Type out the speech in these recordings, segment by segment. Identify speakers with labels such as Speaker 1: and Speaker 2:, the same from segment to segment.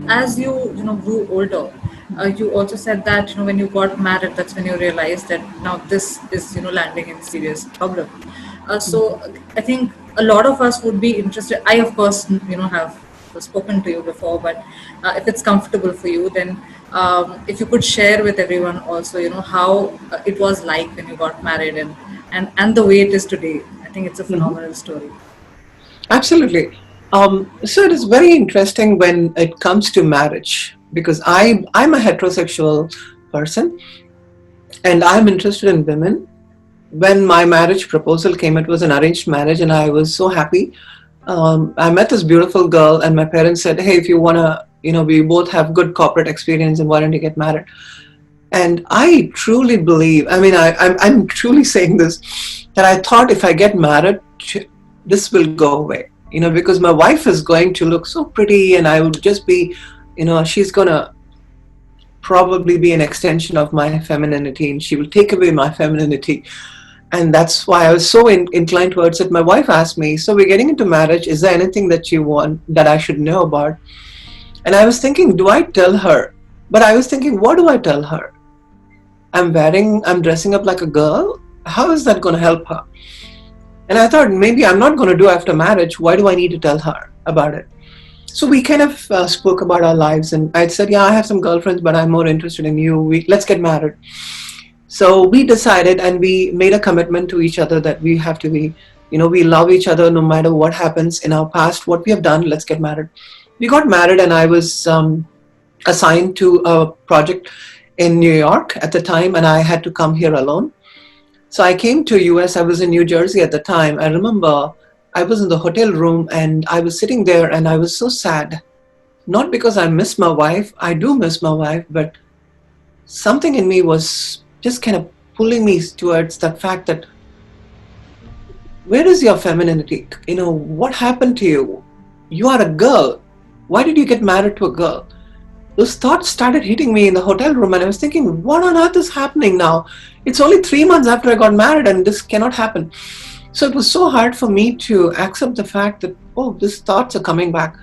Speaker 1: as you grew older, you also said that when you got married, that's when you realized that now this is landing in serious problem. So I think a lot of us would be interested. I of course have spoken to you before, but if it's comfortable for you, then if you could share with everyone also how it was like when you got married, and the way it is today. I think it's a
Speaker 2: Mhm.
Speaker 1: phenomenal story.
Speaker 2: Absolutely. So it is very interesting when it comes to marriage because I'm a heterosexual person and I'm interested in women. When my marriage proposal came, it was an arranged marriage, and I was so happy. I met this beautiful girl, and my parents said, "Hey, if you wanna, we both have good corporate experience, and why don't you get married?" And I truly believe, I mean, I'm truly saying this, that I thought if I get married, this will go away, because my wife is going to look so pretty, and I would just be, she's gonna probably be an extension of my femininity, and she will take away my femininity. And that's why I was so inclined towards it. My wife asked me, "So we're getting into marriage. Is there anything that you want that I should know about?" And I was thinking, do I tell her? But I was thinking, what do I tell her? I'm dressing up like a girl. How is that going to help her? And I thought maybe I'm not going to do after marriage. Why do I need to tell her about it? So we kind of spoke about our lives, and I said, "Yeah, I have some girlfriends, but I'm more interested in you. Let's get married." So we decided, and we made a commitment to each other that we have to be, we love each other no matter what happens in our past, what we have done. Let's get married. We got married, and I was assigned to a project in New York at the time, and I had to come here alone. So I came to US. I was in New Jersey at the time. I remember I was in the hotel room and I was sitting there and I was so sad. Not because I miss my wife. I do miss my wife, but something in me was just kind of pulling me towards that fact that where is your femininity? What happened to you? You are a girl. Why did you get married to a girl? Those thoughts started hitting me in the hotel room, and I was thinking, what on earth is happening now? It's only 3 months after I got married, and this cannot happen. So it was so hard for me to accept the fact that, oh, these thoughts are coming back.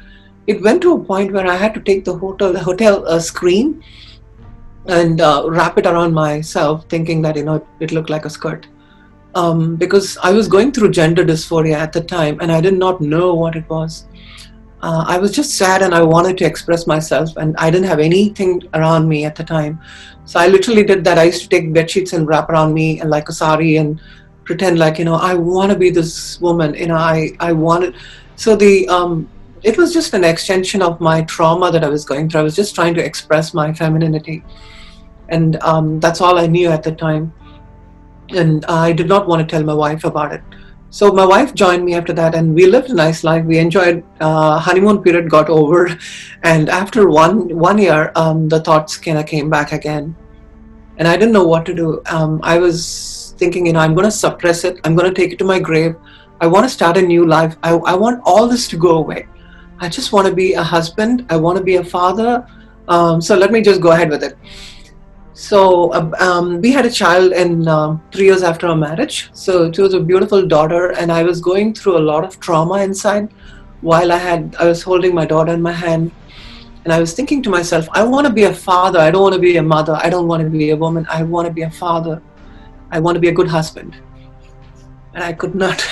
Speaker 2: It went to a point where I had to take the hotel screen and wrap it around myself, thinking that it looked like a skirt. Because I was going through gender dysphoria at the time, and I did not know what it was. I was just sad and I wanted to express myself, and I didn't have anything around me at the time. So I literally did that. I used to take bed sheets and wrap around me and like a sari and pretend like, I want to be this woman. I wanted. So it was just an extension of my trauma that I was going through. I was just trying to express my femininity, and that's all I knew at the time. And I did not want to tell my wife about it. So my wife joined me after that, and we lived a nice life. We enjoyed. Honeymoon period got over, and after one year, the thoughts kind of came back again, and I didn't know what to do. I was thinking, I'm going to suppress it. I'm going to take it to my grave. I want to start a new life. I want all this to go away. I just want to be a husband. I want to be a father. So let me just go ahead with it. So we had a child in 3 years after our marriage. So it was a beautiful daughter, and I was going through a lot of trauma inside while I was holding my daughter in my hand, and I was thinking to myself, I want to be a father. I don't want to be a mother. I don't want to be a woman. I want to be a father. I want to be a good husband. And I could not.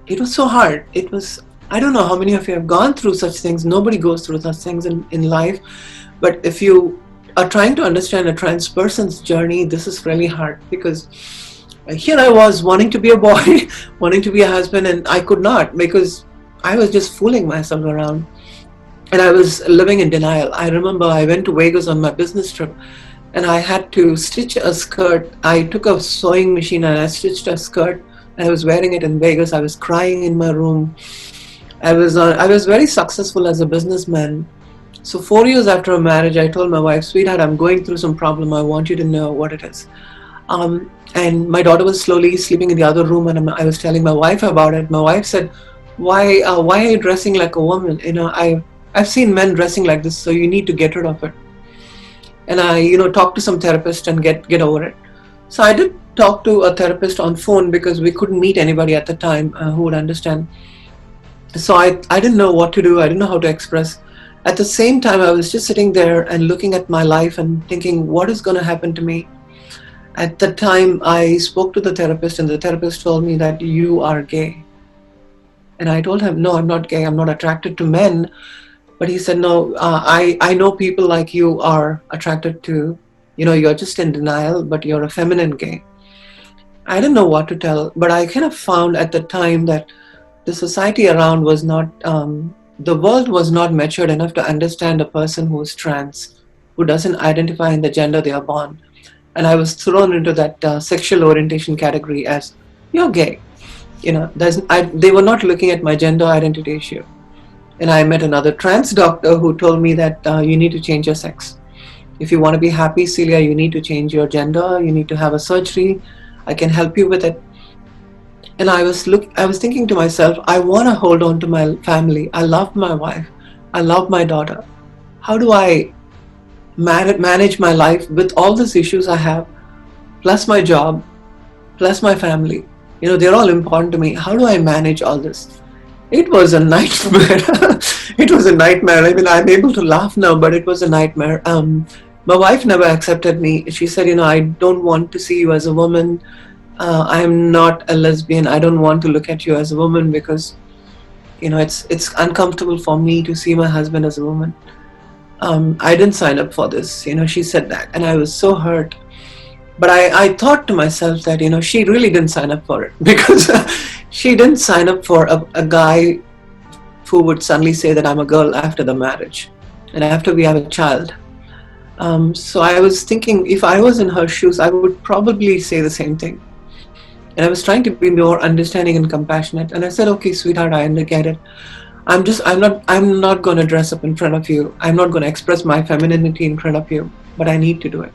Speaker 2: It was so hard. It was. I don't know how many of you have gone through such things. Nobody goes through such things in life. But if you are trying to understand a trans person's journey, this is really hard because here I was wanting to be a boy, wanting to be a husband, and I could not because I was just fooling myself around. And I was living in denial. I remember I went to Vegas on my business trip and I had to stitch a skirt. I took a sewing machine and I stitched a skirt and I was wearing it in Vegas. I was crying in my room. I was very successful as a businessman. So 4 years after our marriage, I told my wife, "Sweetheart, I'm going through some problem. I want you to know what it is." And my daughter was slowly sleeping in the other room, and I was telling my wife about it. My wife said, why are you dressing like a woman? I've seen men dressing like this, so you need to get rid of it." And I, talked to some therapist and get over it. So I did talk to a therapist on phone because we couldn't meet anybody at the time who would understand. So I didn't know what to do. I didn't know how to express. At the same time, I was just sitting there and looking at my life and thinking, what is going to happen to me? At the time, I spoke to the therapist, and the therapist told me that you are gay. And I told him, no, I'm not gay. I'm not attracted to men. But he said, no, I know people like you are attracted to, you're just in denial, but you're a feminine gay. I didn't know what to tell, but I kind of found at the time that the society around was not, the world was not matured enough to understand a person who is trans, who doesn't identify in the gender they are born. And I was thrown into that sexual orientation category as, you're gay. They were not looking at my gender identity issue. And I met another trans doctor who told me that you need to change your sex. If you want to be happy, Celia, you need to change your gender. You need to have a surgery. I can help you with it. And I was thinking to myself, I want to hold on to my family. I love my wife. I love my daughter. How do I manage my life with all these issues I have, plus my job, plus my family? They're all important to me. How do I manage all this? It was a nightmare. It was a nightmare. I mean, I'm able to laugh now, but it was a nightmare. My wife never accepted me. She said, I don't want to see you as a woman. I'm not a lesbian. I don't want to look at you as a woman because, it's uncomfortable for me to see my husband as a woman. I didn't sign up for this. She said that, and I was so hurt. But I thought to myself that, she really didn't sign up for it because she didn't sign up for a guy who would suddenly say that I'm a girl after the marriage and after we have a child. So I was thinking, if I was in her shoes, I would probably say the same thing. And I was trying to be more understanding and compassionate. And I said, okay, sweetheart, I get it. I'm not going to dress up in front of you. I'm not going to express my femininity in front of you, but I need to do it.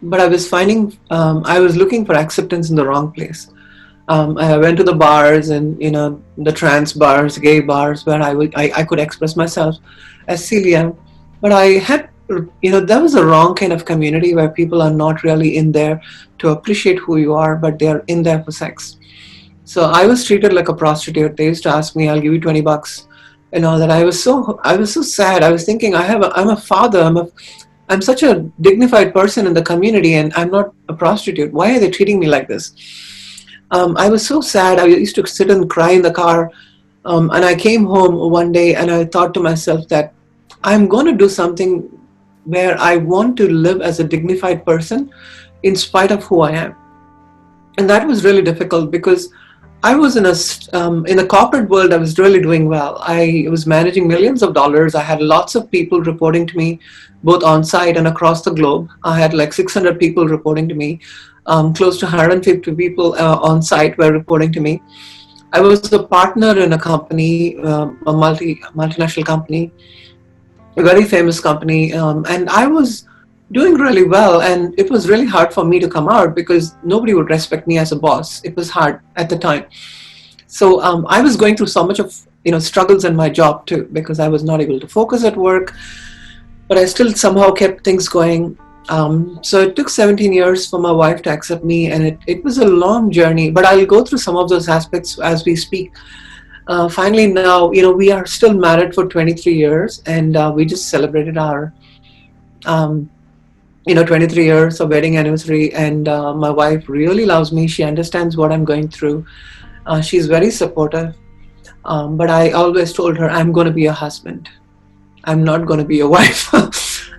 Speaker 2: But I was finding, I was looking for acceptance in the wrong place. I went to the bars and, the trans bars, gay bars, where I could express myself as Celia. But I had, that was a wrong kind of community where people are not really in there to appreciate who you are, but they're in there for sex. So I was treated like a prostitute. They used to ask me, I'll give you $20 and all that. I was so sad. I was thinking, I'm a father. I'm such a dignified person in the community and I'm not a prostitute. Why are they treating me like this? I was so sad. I used to sit and cry in the car. And I came home one day and I thought to myself that I'm going to do something where I want to live as a dignified person in spite of who I am. And that was really difficult because I was in the corporate world. I was really doing well. I was managing millions of dollars. I had lots of people reporting to me, both on site and across the globe. I had like 600 people reporting to me. Close to 150 people on site were reporting to me. I was a partner in a company, a multinational company, a very famous company, and I was doing really well. And it was really hard for me to come out because nobody would respect me as a boss. It was hard at the time. So I was going through so much of struggles in my job too because I was not able to focus at work, but I still somehow kept things going. So it took 17 years for my wife to accept me, and it was a long journey, but I'll go through some of those aspects as we speak. Finally now, we are still married for 23 years, and we just celebrated our 23 years of wedding anniversary, and my wife really loves me. She understands what I'm going through. She's very supportive, but I always told her, I'm going to be a husband. I'm not going to be a wife.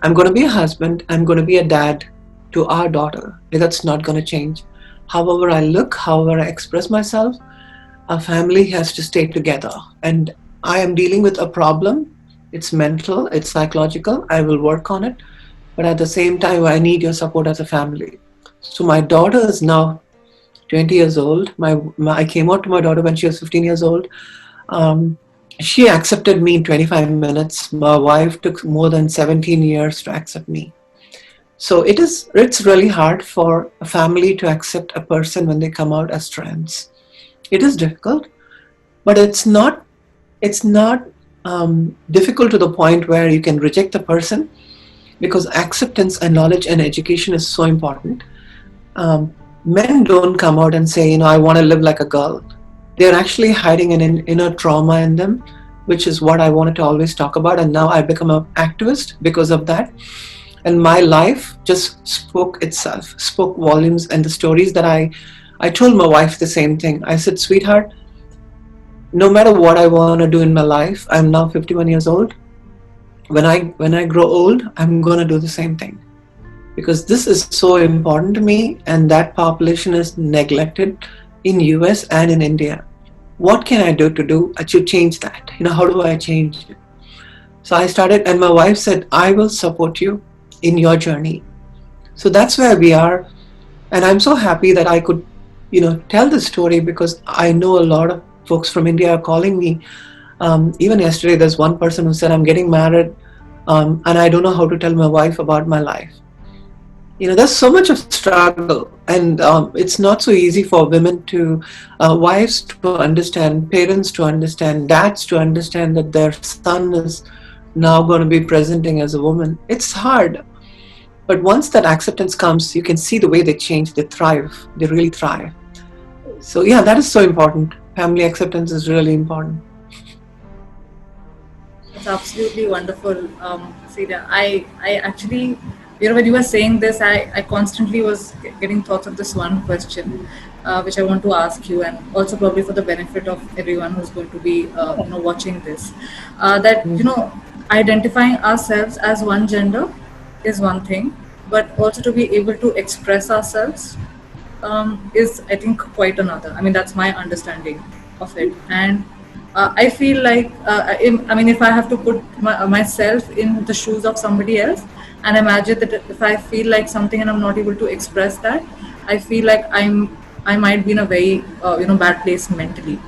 Speaker 2: I'm going to be a husband. I'm going to be a dad to our daughter. That's not going to change. However I look, however I express myself, our family has to stay together. And I am dealing with a problem. It's mental, it's psychological. I will work on it. But at the same time, I need your support as a family. So my daughter is now 20 years old. I came out to my daughter when she was 15 years old. She accepted me in 25 minutes. My wife took more than 17 years to accept me. So it's really hard for a family to accept a person when they come out as trans. It is difficult, but it's not difficult to the point where you can reject the person, because acceptance and knowledge and education is so important. Men don't come out and say, I want to live like a girl. They're actually hiding an inner trauma in them which is what I wanted to always talk about. And now I become an activist because of that. And my life just spoke itself, spoke volumes. And the stories that I told my wife the same thing. I said, sweetheart, no matter what I want to do in my life, I'm now 51 years old. When I grow old, I'm going to do the same thing, because this is so important to me, and that population is neglected in US and in India. What can I do to change that? How do I change it? So I started, and my wife said, I will support you in your journey. So that's where we are. And I'm so happy that I could, tell this story, because I know a lot of folks from India are calling me. Even yesterday, there's one person who said, I'm getting married, and I don't know how to tell my wife about my life. There's so much of struggle, and it's not so easy for women to, wives to understand, parents to understand, dads to understand that their son is now going to be presenting as a woman. It's hard. But once that acceptance comes, you can see the way they change, they thrive, they really thrive. So yeah, that is so important. Family acceptance is really important.
Speaker 1: That's absolutely wonderful, Celia. I actually, when you were saying this, I constantly was getting thoughts of this one question, which I want to ask you, and also probably for the benefit of everyone who's going to be, watching this, that, identifying ourselves as one gender is one thing, but also to be able to express ourselves is, I think, quite another. I mean, that's my understanding of it. And I feel like, if I have to put myself in the shoes of somebody else and imagine that if I feel like something and I'm not able to express that, I feel like I might be in a very bad place mentally.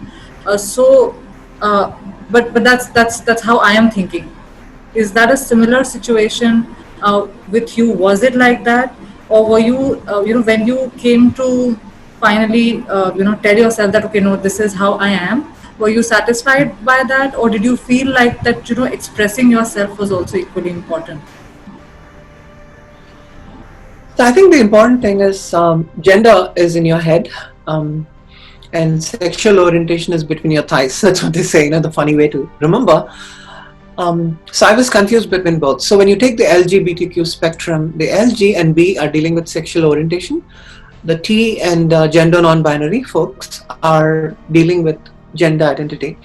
Speaker 1: So, but that's how I am thinking. Is that a similar situation with you? Was it like that, or were you, when you came to finally, tell yourself that, okay, no, this is how I am? Were you satisfied by that, or did you feel like that, expressing yourself was also equally important?
Speaker 2: So I think the important thing is, gender is in your head, and sexual orientation is between your thighs. That's what they say, the funny way to remember. So I was confused between both. So when you take the LGBTQ spectrum, the L, G, and B are dealing with sexual orientation. The T and gender non-binary folks are dealing with gender identity.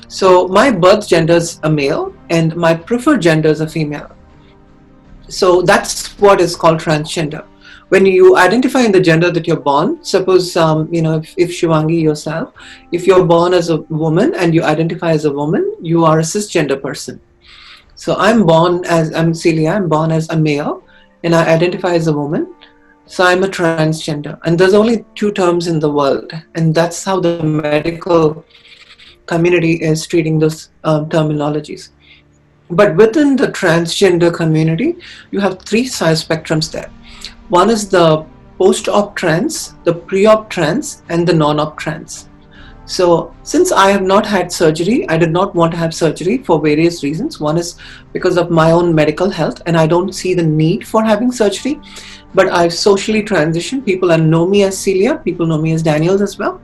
Speaker 2: So my birth gender is a male, and my preferred gender is a female. So that's what is called transgender. When you identify in the gender that you're born, suppose, if Shivangi yourself, if you're born as a woman and you identify as a woman, you are a cisgender person. So I'm Celia, I'm born as a male and I identify as a woman. So I'm a transgender. And there's only two terms in the world. And that's how the medical community is treating those terminologies. But within the transgender community, you have three size spectrums there. One is the post-op trans, the pre-op trans, and the non-op trans. So since I have not had surgery, I did not want to have surgery for various reasons. One is because of my own medical health, and I don't see the need for having surgery. But I've socially transitioned. People know me as Celia, people know me as Daniels as well.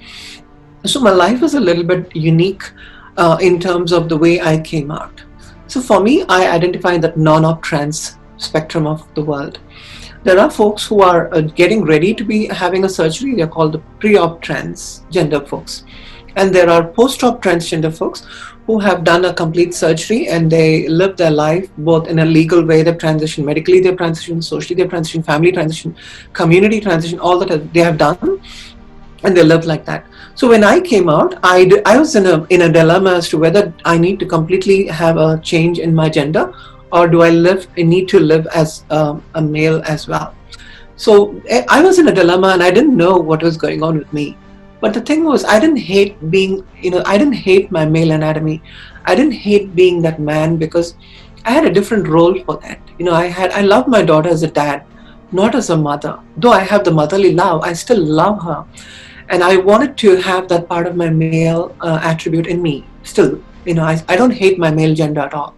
Speaker 2: So my life is a little bit unique in terms of the way I came out. So for me, I identify in that non-op trans spectrum of the world. There are folks who are getting ready to be having a surgery. They're called the pre-op transgender folks. And there are post-op transgender folks who have done a complete surgery and they live their life both in a legal way. They've transitioned medically, they've transitioned socially, they've transitioned family transition, community transition, all that they have done. And they live like that. So when I came out, I was in a dilemma as to whether I need to completely have a change in my gender, or do I need to live as a male as well. So I was in a dilemma and I didn't know what was going on with me. But the thing was, I didn't hate I didn't hate my male anatomy. I didn't hate being that man because I had a different role for that. I loved my daughter as a dad, not as a mother. Though I have the motherly love, I still love her. And I wanted to have that part of my male attribute in me. Still, I don't hate my male gender at all.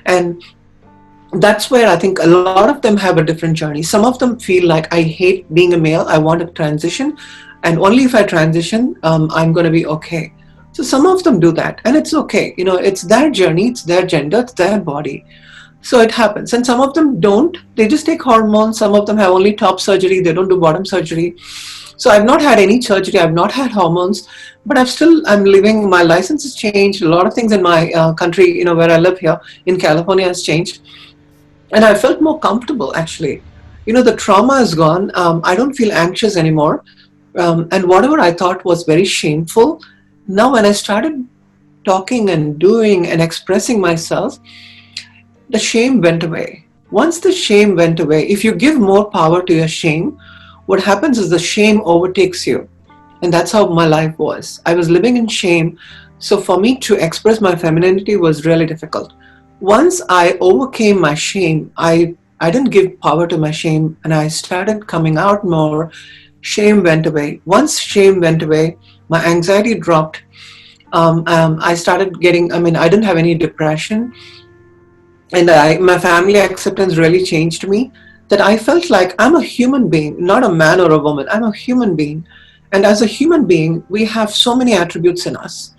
Speaker 2: And that's where I think a lot of them have a different journey. Some of them feel like, I hate being a male, I want to transition, and only if I transition, I'm going to be okay. So some of them do that, and it's okay. It's their journey, it's their gender, it's their body. So it happens. And some of them don't. They just take hormones. Some of them have only top surgery. They don't do bottom surgery. So I've not had any surgery. I've not had hormones, but I'm living. My license has changed. A lot of things in my country, where I live here in California, has changed, and I felt more comfortable actually. The trauma is gone. I don't feel anxious anymore, and whatever I thought was very shameful, now when I started talking and doing and expressing myself, the shame went away. Once the shame went away, if you give more power to your shame, what happens is the shame overtakes you. And that's how my life was. I was living in shame. So for me to express my femininity was really difficult. Once I overcame my shame, I didn't give power to my shame and I started coming out more. Shame went away. Once shame went away, my anxiety dropped. I started getting, I didn't have any depression, and my family acceptance really changed me, that I felt like I'm a human being, not a man or a woman. I'm a human being. And as a human being, we have so many attributes in us,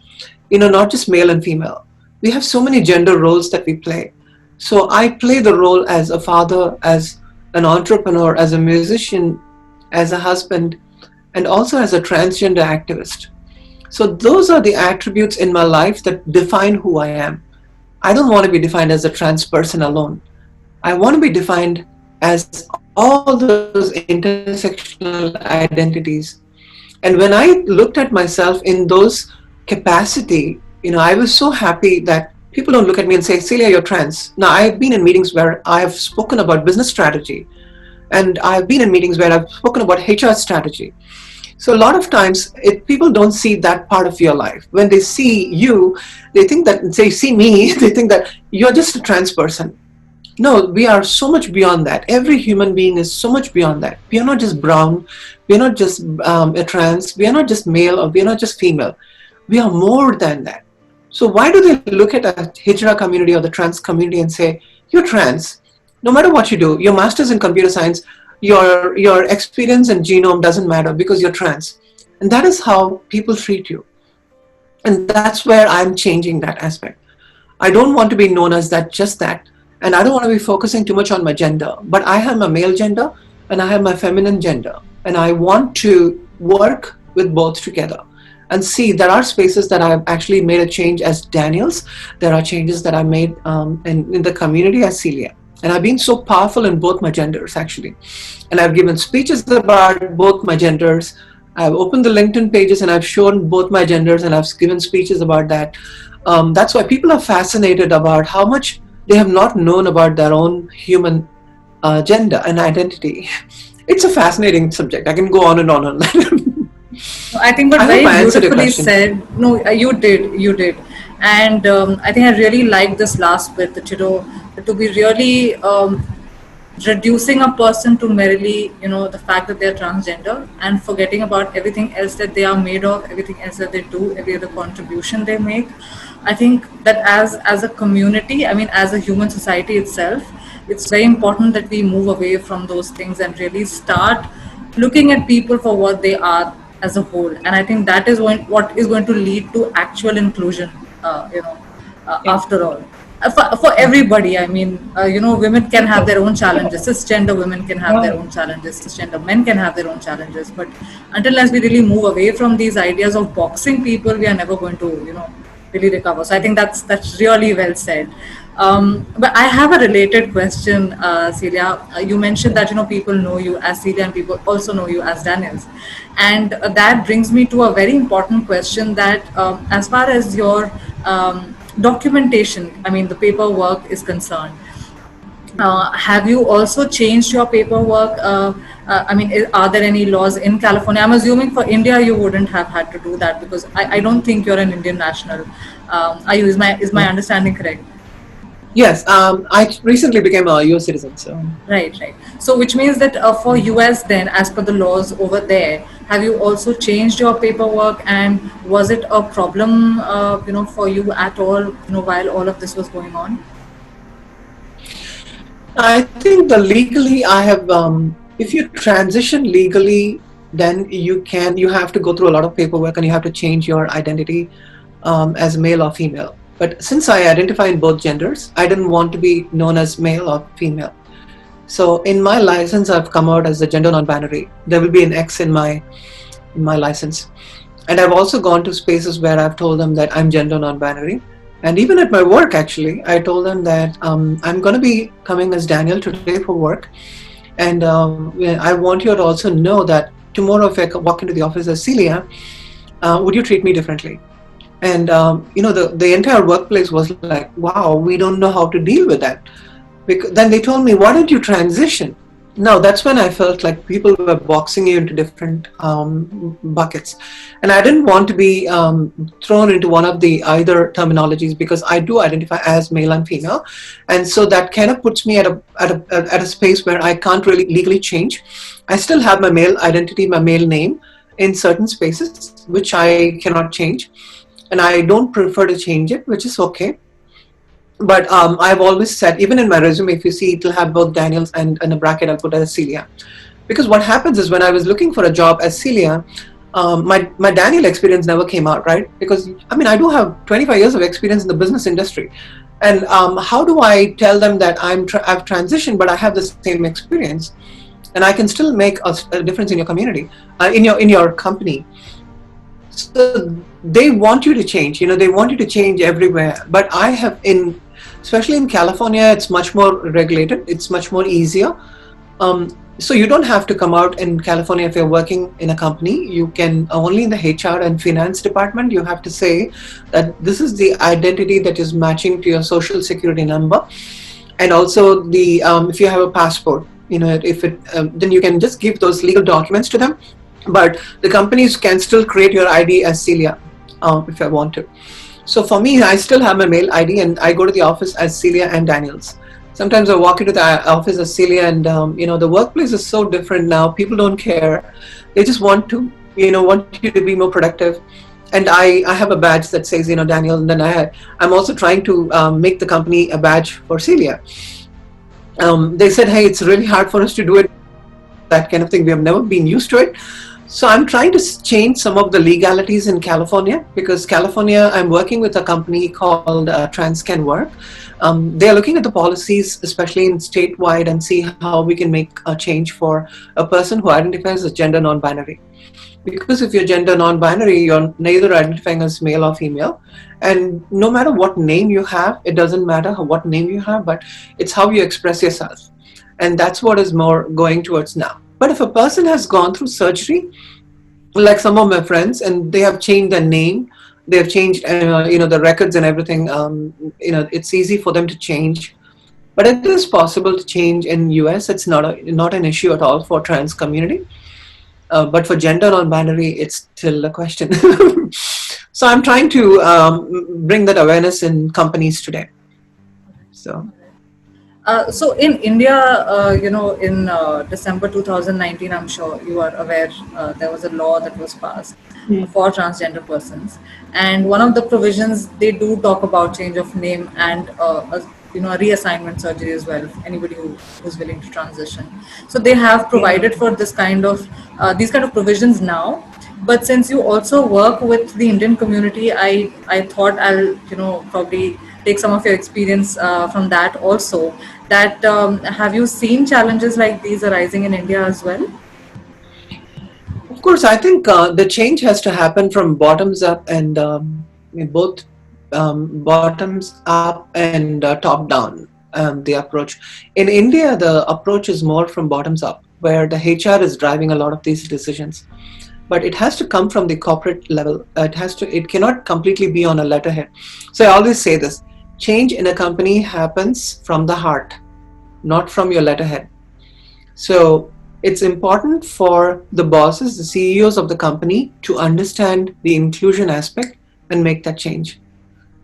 Speaker 2: not just male and female. We have so many gender roles that we play. So I play the role as a father, as an entrepreneur, as a musician, as a husband, and also as a transgender activist. So those are the attributes in my life that define who I am. I don't want to be defined as a trans person alone. I want to be defined as all those intersectional identities. And when I looked at myself in those capacity, I was so happy that people don't look at me and say, Celia, you're trans. Now, I've been in meetings where I have spoken about business strategy, and I've been in meetings where I've spoken about HR strategy. So a lot of times, people don't see that part of your life. When they see you, they see me, they think that you're just a trans person. No, we are so much beyond that. Every human being is so much beyond that. We are not just brown. We are not just a trans. We are not just male, or we are not just female. We are more than that. So why do they look at a Hijra community or the trans community and say, you're trans? No matter what you do, your master's in computer science, your experience in genome doesn't matter because you're trans. And that is how people treat you. And that's where I'm changing that aspect. I don't want to be known as that, just that. And I don't want to be focusing too much on my gender. But I have my male gender and I have my feminine gender. And I want to work with both together and see there are spaces that I've actually made a change as Daniels. There are changes that I made in the community as Celia. And I've been so powerful in both my genders, actually. And I've given speeches about both my genders. I've opened the LinkedIn pages and I've shown both my genders and I've given speeches about that. That's why people are fascinated about how much they have not known about their own human gender and identity. It's a fascinating subject. I can go on and on on that.
Speaker 1: I think, but very beautifully said. No, you did, and I think I really like this last bit, that to be really reducing a person to merely the fact that they're transgender and forgetting about everything else that they are made of, everything else that they do, every other contribution they make. I think that as a community, as a human society itself, it's very important that we move away from those things and really start looking at people for what they are as a whole. And I think that is what is going to lead to actual inclusion, after all. For everybody, women can have their own challenges. Cisgender women can have their own challenges. Cisgender men can have their own challenges. But until we really move away from these ideas of boxing people, we are never going to, really recover. So I think that's really well said. But I have a related question, Celia. You mentioned that people know you as Celia and people also know you as Daniels, and that brings me to a very important question. That as far as your documentation, the paperwork is concerned, have you also changed your paperwork? Are there any laws in California? I'm assuming for India you wouldn't have had to do that, because I don't think you're an Indian national. Are you? Is my understanding correct?
Speaker 2: Yes, I recently became a US citizen. So
Speaker 1: Right. So which means that for US then, as per the laws over there, have you also changed your paperwork, and was it a problem, for you at all, while all of this was going on?
Speaker 2: I think the legally I have, if you transition legally, then you have to go through a lot of paperwork and you have to change your identity. as male or female. But since I identify in both genders, I didn't want to be known as male or female. So in my license, I've come out as a gender non-binary. There will be an X in my license. And I've also gone to spaces where I've told them that I'm gender non-binary. And even at my work, actually, I told them that I'm going to be coming as Daniel today for work. And yeah, I want you to also know that tomorrow, if I walk into the office as Celia, would you treat me differently? And the entire workplace was like, wow, we don't know how to deal with that. Because then they told me, why don't you transition? No, that's when I felt like people were boxing you into different buckets. And I didn't want to be thrown into one of the either terminologies, because I do identify as male and female. And so that kind of puts me at a space where I can't really legally change. I still have my male identity, my male name in certain spaces, which I cannot change. And I don't prefer to change it, which is okay. But I've always said, even in my resume, if you see, it'll have both Daniels and in a bracket, I'll put as Celia. Because what happens is when I was looking for a job as Celia, my Daniel experience never came out, right? Because, I mean, I do have 25 years of experience in the business industry. And how do I tell them that I've transitioned, but I have the same experience? And I can still make a difference in your community, in your company. So they want you to change, they want you to change everywhere. But especially in California, it's much more regulated. It's much more easier. So you don't have to come out in California if you're working in a company. You can only in the HR and finance department, you have to say that this is the identity that is matching to your social security number. And also if you have a passport, then you can just give those legal documents to them. But the companies can still create your ID as Celia if I want to. So for me, I still have my male ID, and I go to the office as Celia and Daniels. Sometimes I walk into the office as Celia, and the workplace is so different now. People don't care; they just want want you to be more productive. And I have a badge that says Daniel, and then I'm also trying to make the company a badge for Celia. They said, hey, it's really hard for us to do it, that kind of thing. We have never been used to it. So I'm trying to change some of the legalities in California, because California, I'm working with a company called Transgender. They're looking at the policies, especially in statewide, and see how we can make a change for a person who identifies as gender non-binary. Because if you're gender non-binary, you're neither identifying as male or female. And no matter what name you have, it doesn't matter what name you have, but it's how you express yourself. And that's what is more going towards now. But if a person has gone through surgery, like some of my friends, and they have changed their name, they have changed, the records and everything, it's easy for them to change. But it is possible to change in US. It's not an issue at all for trans community. But for gender non-binary, it's still a question. So I'm trying to bring that awareness in companies today. So.
Speaker 1: So in India, in December 2019, I'm sure you are aware, there was a law that was passed for transgender persons. And one of the provisions, they do talk about change of name and a reassignment surgery as well, anybody who's willing to transition. So they have provided for these kind of provisions now. But since you also work with the Indian community, I thought I'll probably take some of your experience from that also. That have you seen challenges like these arising in India as well?
Speaker 2: Of course, I think the change has to happen from bottoms up, and both bottoms up and top down. The approach in India, the approach is more from bottoms up, where the HR is driving a lot of these decisions. But it has to come from the corporate level. It cannot completely be on a letterhead. So I always say this: change in a company happens from the heart, not from your letterhead. So it's important for the bosses, the CEOs of the company, to understand the inclusion aspect and make that change.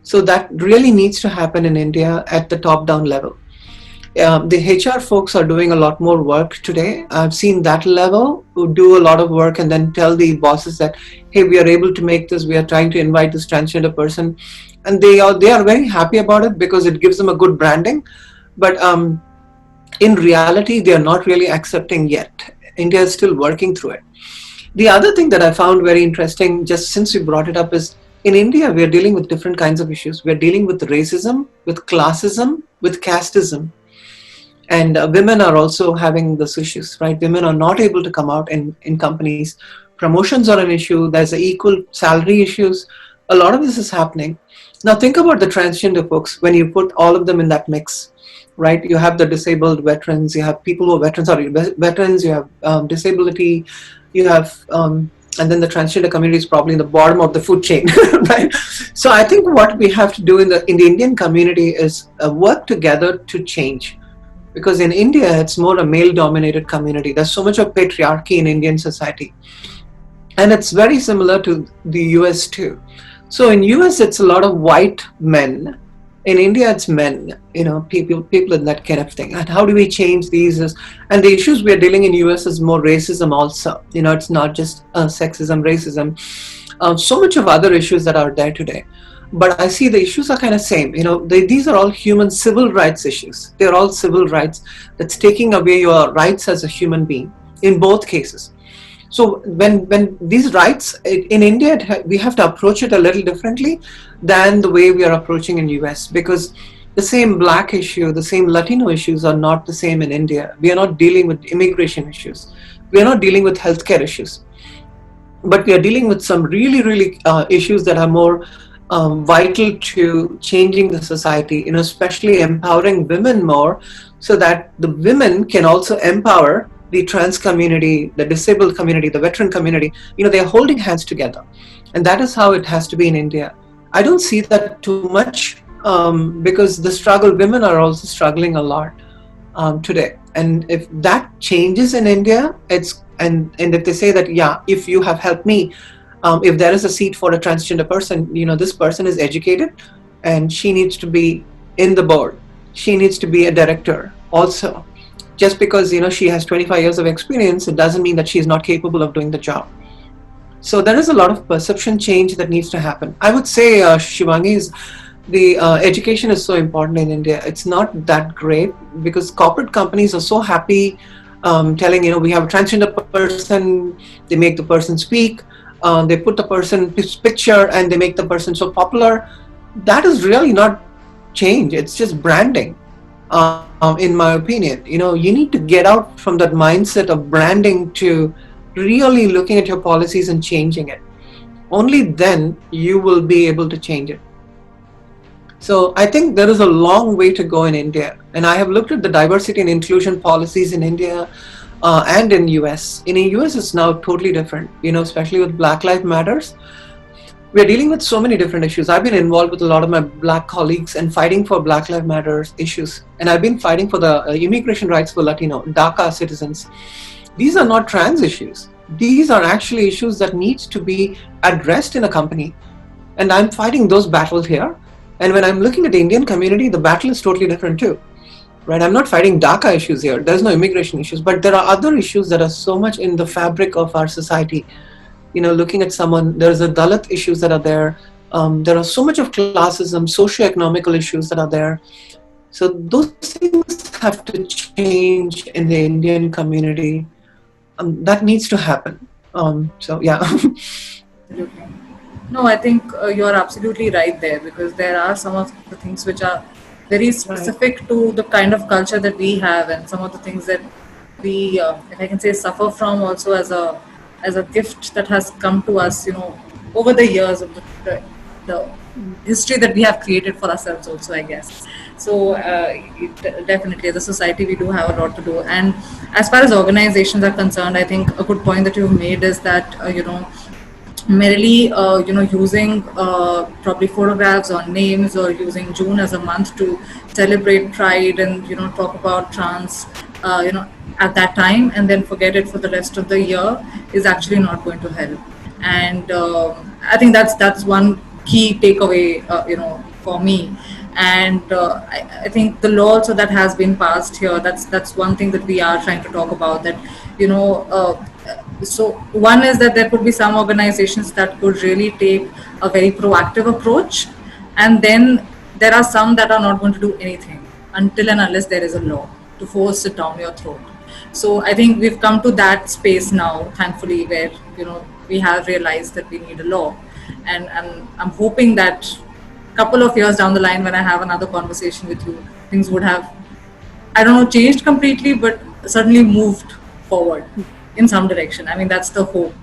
Speaker 2: So that really needs to happen in India at the top-down level. The HR folks are doing a lot more work today. I've seen that level who do a lot of work and then tell the bosses that, hey, we are able to make this. We are trying to invite this transgender person, and they are very happy about it because it gives them a good branding. But in reality, they are not really accepting yet. India is still working through it. The other thing that I found very interesting, just since we brought it up, is In India, we are dealing with different kinds of issues. We are dealing with racism, with classism, with casteism. And women are also having these issues, right? Women are not able to come out in companies. Promotions are an issue. There's equal salary issues. A lot of this is happening. Now think about the transgender folks when you put all of them in that mix, right? You have the disabled veterans, you have people who are veterans, sorry, veterans, you have disability, you have and then the transgender community is probably in the bottom of the food chain, right? So I think what we have to do in the Indian community is work together to change, because in India it's more a male dominated community. There's so much of patriarchy in Indian society, and it's very similar to the US too. So in US it's a lot of white men. In India it's men, people in that kind of thing. And how do we change these? And the issues we are dealing in US is more racism also. It's not just sexism, racism, so much of other issues that are there today. But I see the issues are kind of same. These are all human civil rights issues. They're all civil rights that's taking away your rights as a human being in both cases. So when these rights in India, we have to approach it a little differently than the way we are approaching in US, because the same black issue, the same Latino issues are not the same in India. We are not dealing with immigration issues. We are not dealing with healthcare issues, but we are dealing with some really, really issues that are more vital to changing the society, especially empowering women more, so that the women can also empower the trans community, the disabled community, the veteran community. They're holding hands together. And that is how it has to be in India. I don't see that too much, because the struggle, women are also struggling a lot today. And if that changes in India, and if they say that, yeah, if you have helped me, if there is a seat for a transgender person, this person is educated and she needs to be in the board. She needs to be a director also. Just because, she has 25 years of experience, it doesn't mean that she's not capable of doing the job. So there is a lot of perception change that needs to happen. I would say, Shivangi, the education is so important in India. It's not that great because corporate companies are so happy telling, we have a transgender person, they make the person speak, they put the person's picture and they make the person so popular. That is really not change. It's just branding, in my opinion. You need to get out from that mindset of branding to really looking at your policies and changing it. Only then you will be able to change it. So I think there is a long way to go in India. And I have looked at the diversity and inclusion policies in India and in US. In the US, it's now totally different, especially with Black Lives Matters. We're dealing with so many different issues. I've been involved with a lot of my Black colleagues and fighting for Black Lives Matters issues. And I've been fighting for the immigration rights for Latino, DACA citizens. These are not trans issues. These are actually issues that need to be addressed in a company. And I'm fighting those battles here. And when I'm looking at the Indian community, the battle is totally different too. Right? I'm not fighting DACA issues here. There's no immigration issues, but there are other issues that are so much in the fabric of our society. Looking at someone, there's a Dalit issues that are there. There are so much of classism, socio-economical issues that are there. So those things have to change in the Indian community. That needs to happen. So yeah.
Speaker 1: Absolutely. No, I think you're absolutely right there, because there are some of the things which are very specific to the kind of culture that we have, and some of the things that we, if I can say, suffer from also as a gift that has come to us, over the years of the history that we have created for ourselves also, I guess. So definitely as a society we do have a lot to do. And as far as organizations are concerned, I think a good point that you've made is that merely using probably photographs or names, or using June as a month to celebrate Pride and talk about trans at that time, and then forget it for the rest of the year, is actually not going to help. And I think that's one key takeaway for me. And I think the law also that has been passed here, that's one thing that we are trying to talk about, that so one is that there could be some organizations that could really take a very proactive approach, and then there are some that are not going to do anything until and unless there is a law to force it down your throat. So I think we've come to that space now, thankfully, where we have realized that we need a law. and I'm hoping that couple of years down the line, when I have another conversation with you, things would have, I don't know, changed completely, but certainly moved forward in some direction. I mean, that's the hope.